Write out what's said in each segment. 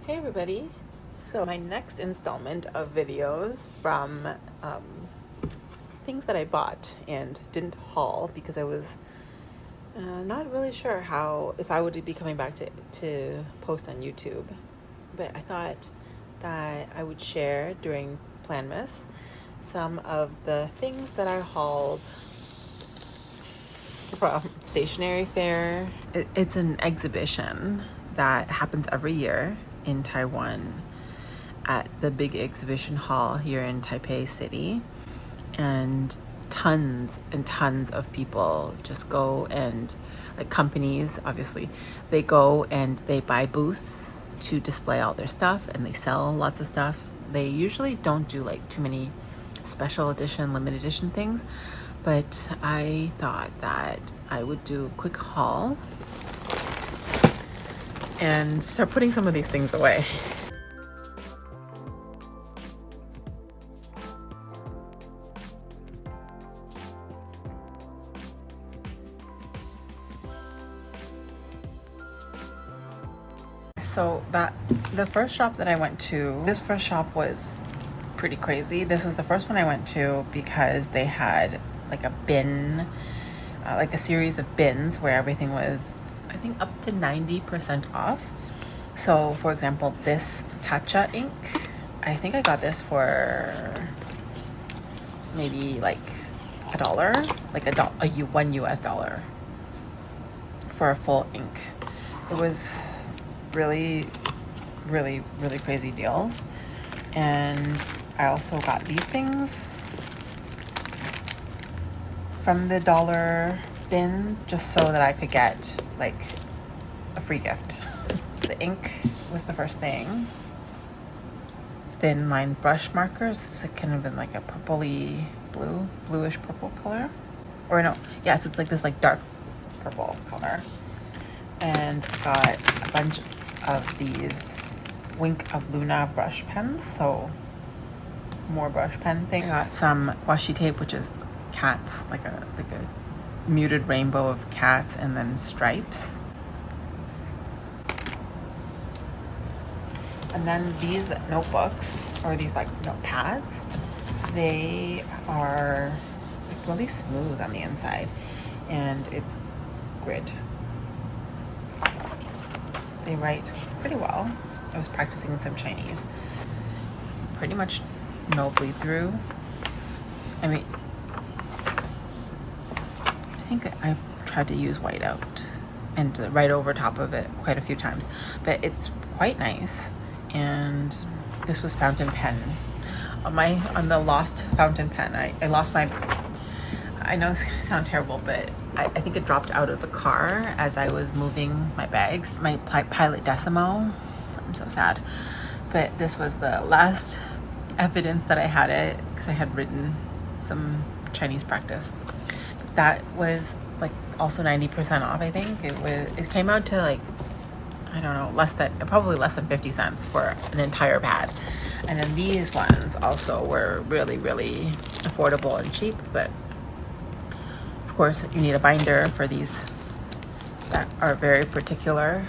Hey everybody! So my next installment of videos from things that I bought and didn't haul because I was not really sure if I would be coming back to post on YouTube. But I thought that I would share during PLANMAS some of the things that I hauled from Stationery Fair. It's an exhibition that happens every year in Taiwan at the big exhibition hall here in Taipei City, and tons and tons of people just go, and like companies obviously, they go and they buy booths to display all their stuff, and they sell lots of stuff. They usually don't do like too many special edition, limited edition things, but I thought that I would do a quick haul and start putting some of these things away. So the first shop that I went to, this first shop was pretty crazy. This was the first one I went to because they had like a bin, like a series of bins where everything was, I think, up to 90% off. So for example, this Tatcha ink, I think I got this for maybe like $1, like $1 US for a full ink. It was really crazy deals. And I also got these things from the dollar bin just so that I could get like a free gift. The ink was the first thing. Thin line brush markers. It's kind of in like a purpley blue, bluish purple color. Or no, yeah, so it's like this like dark purple color. And got a bunch of these Wink of Luna brush pens, so more brush pen thing. I got some washi tape, which is cats, like a muted rainbow of cats and then stripes. And then these notebooks, or these like notepads, they are like really smooth on the inside, and it's grid. They write pretty well. I was practicing some Chinese. Pretty much no bleed through. I mean, I think I've tried to use whiteout and write over top of it quite a few times, but it's quite nice. And this was fountain pen. On the lost fountain pen, I lost my, I know it's gonna sound terrible, but I think it dropped out of the car as I was moving my bags. My Pilot Decimo. I'm so sad. But this was the last evidence that I had it, because I had written some Chinese practice. That was like also 90% off, I think. It came out to like, I don't know, probably less than 50 cents for an entire pad. And then these ones also were really affordable and cheap, but of course you need a binder for these that are very particular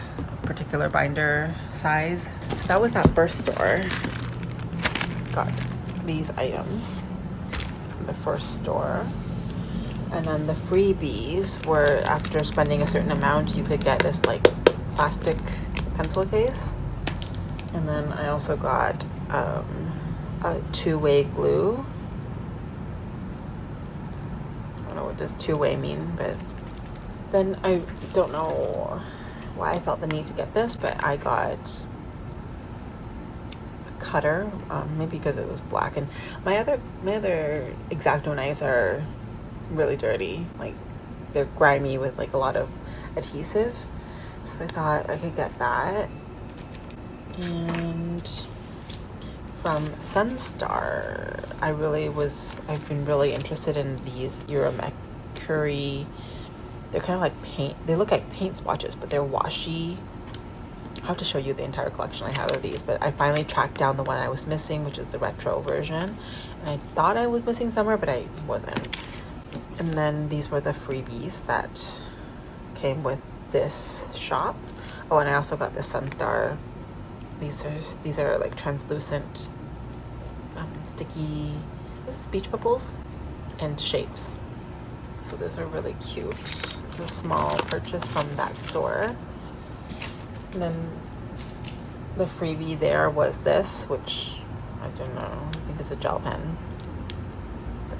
binder size. So that was that first store. Got these items from the first store. And then the freebies were, after spending a certain amount, you could get this like plastic pencil case. And then I also got a two-way glue. I don't know what does two-way mean, but then I don't know why I felt the need to get this, but I got a cutter, maybe because it was black. And my other X-Acto knives are really dirty, like they're grimy with like a lot of adhesive, so I thought I could get that. And from Sunstar, I've been really interested in these Euromercury. They're kind of like paint, they look like paint swatches, but they're washi. I'll have to show you the entire collection I have of these, but I finally tracked down the one I was missing, which is the retro version. And I thought I was missing somewhere, but I wasn't. And then these were the freebies that came with this shop. Oh, and I also got the Sunstar These are like translucent, sticky beach bubbles and shapes. So those are really cute. It's a small purchase from that store. And then the freebie there was this, which I don't know, I think it's a gel pen. But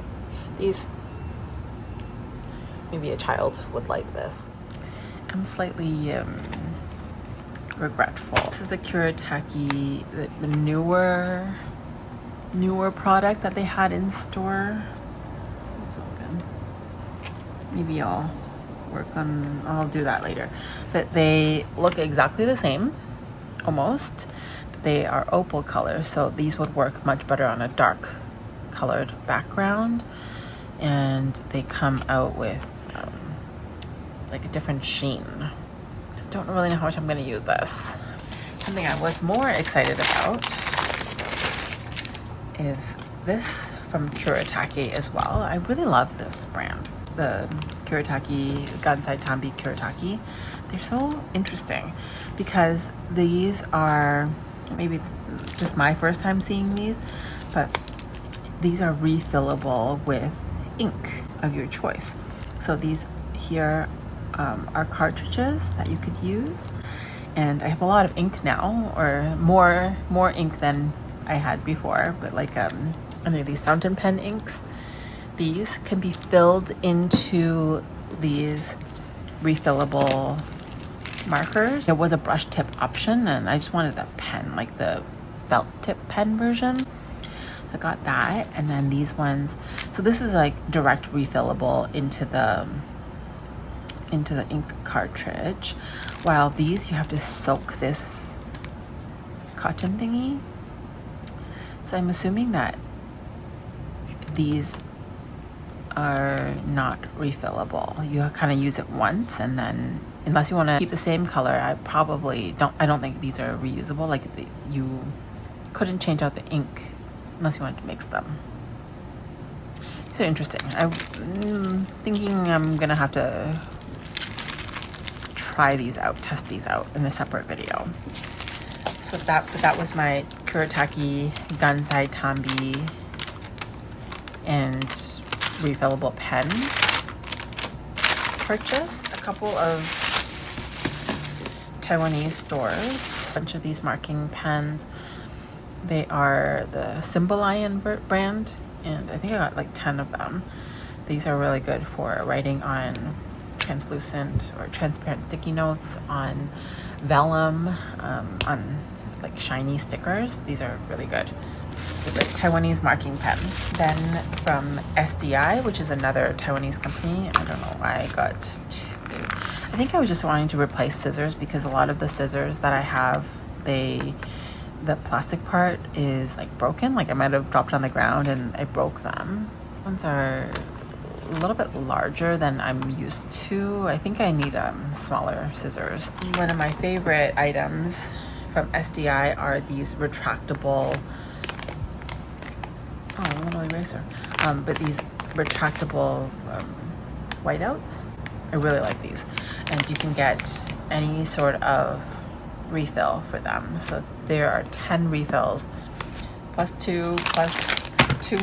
these, maybe a child would like this. I'm slightly regretful. This is the Kuretake, the newer product that they had in store. It's open. Maybe I'll do that later. But they look exactly the same, almost. They are opal color, so these would work much better on a dark colored background. And they come out with like a different sheen. So I don't really know how much I'm going to use this. Something I was more excited about is this from Kuretake as well. I really love this brand, the Kuretake Gansai Tambi Kuretake. They're so interesting because these are, maybe it's just my first time seeing these, but these are refillable with ink of your choice. So these here are cartridges that you could use, and I have a lot of ink now, or more ink than I had before, but like any of these fountain pen inks, these can be filled into these refillable markers. There was a brush tip option, and I just wanted the pen, like the felt tip pen version. So I got that, and then these ones. So this is like direct refillable into the ink cartridge, while these you have to soak this cotton thingy. So I'm assuming that these are not refillable. You kind of use it once, and then unless you want to keep the same color, I don't think these are reusable. Like you couldn't change out the ink unless you wanted to mix them. These are interesting. I'm thinking I'm gonna have to try these out, test these out in a separate video. So that was my Kuretake Gansai Tambi and refillable pen purchase. A couple of Taiwanese stores, a bunch of these marking pens. They are the Symbolion brand, and I think I got like 10 of them. These are really good for writing on translucent or transparent sticky notes, on vellum, on like shiny stickers. These are really good. The Taiwanese marking pen. Then from SDI, which is another Taiwanese company, I don't know why I got two. I think I was just wanting to replace scissors because a lot of the scissors that I have, the plastic part is like broken. Like I might have dropped on the ground and I broke them. Ones are a little bit larger than I'm used to. I think I need smaller scissors. One of my favorite items from SDI are these retractable, a little eraser, but these retractable whiteouts. I really like these, and you can get any sort of refill for them. So there are 10 refills plus 2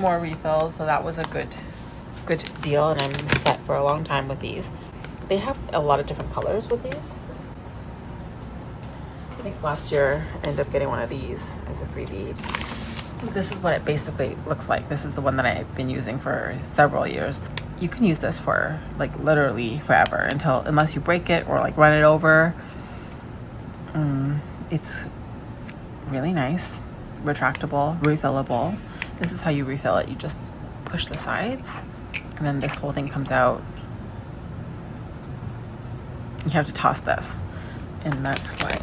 more refills, so that was a good deal, and I'm set for a long time with these. They have a lot of different colors with these. I think last year I ended up getting one of these as a freebie. This is what it basically looks like. This is the one that I've been using for several years. You can use this for like literally forever unless you break it or like run it over. It's really nice, retractable, refillable. This is how you refill it. You just push the sides, and then this whole thing comes out. You have to toss this, and that's what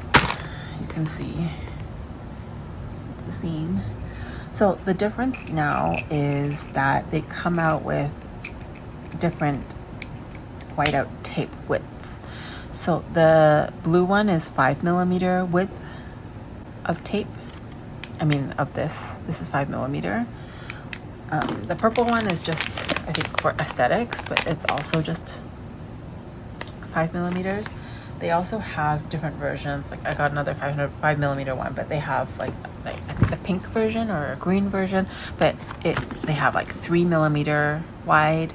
you can see the seam. So the difference now is that they come out with different whiteout tape widths. So the blue one is 5mm width of tape. I mean, of this is 5mm. The purple one is just, I think, for aesthetics, but it's also just 5mm. They also have different versions. Like I got another 5mm one, but they have like I think the pink version or a green version, but they have like 3mm wide.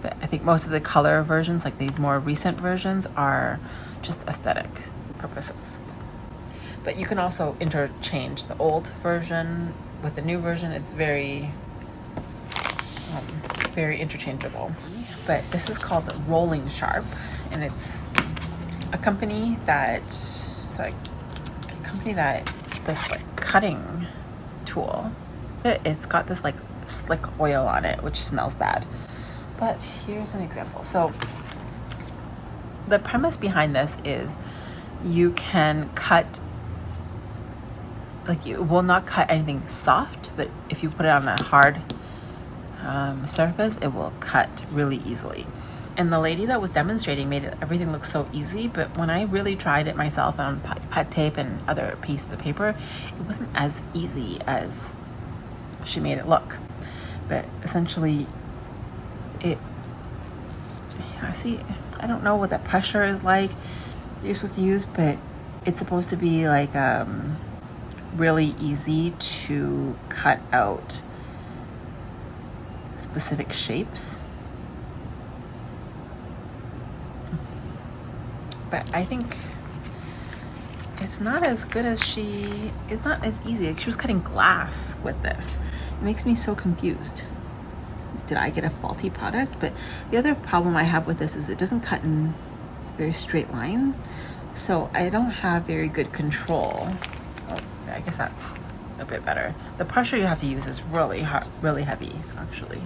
But I think most of the color versions, like these more recent versions, are just aesthetic purposes. But you can also interchange the old version with the new version. It's very interchangeable. But this is called Rolling Sharp, and it's a company that this like cutting tool. It's got this like slick oil on it, which smells bad. But here's an example. So the premise behind this is you can cut, like you will not cut anything soft, but if you put it on a hard surface, it will cut really easily. And the lady that was demonstrating made everything look so easy, but when I really tried it myself on pet tape and other pieces of paper, it wasn't as easy as she made it look. But essentially, I don't know what that pressure is like you're supposed to use, but it's supposed to be like really easy to cut out specific shapes. But I think it's not as good as it's not as easy. Like she was cutting glass with this. It makes me so confused. Did I get a faulty product? But the other problem I have with this is it doesn't cut in very straight line. So I don't have very good control. Oh, I guess that's a bit better. The pressure you have to use is really hot, really heavy, actually.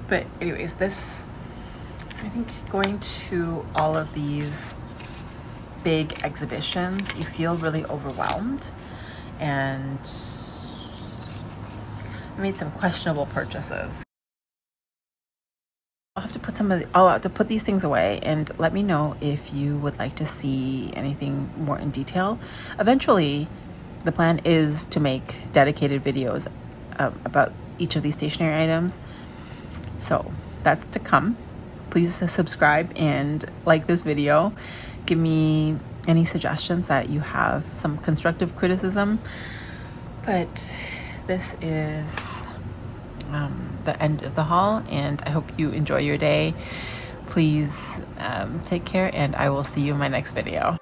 But anyways, I think going to all of these big exhibitions, you feel really overwhelmed, and I made some questionable purchases. I'll have to put these things away, and let me know if you would like to see anything more in detail. Eventually, the plan is to make dedicated videos about each of these stationery items. So that's to come. Please subscribe and like this video. Give me any suggestions that you have, some constructive criticism. But this is the end of the haul, and I hope you enjoy your day. Please take care, and I will see you in my next video.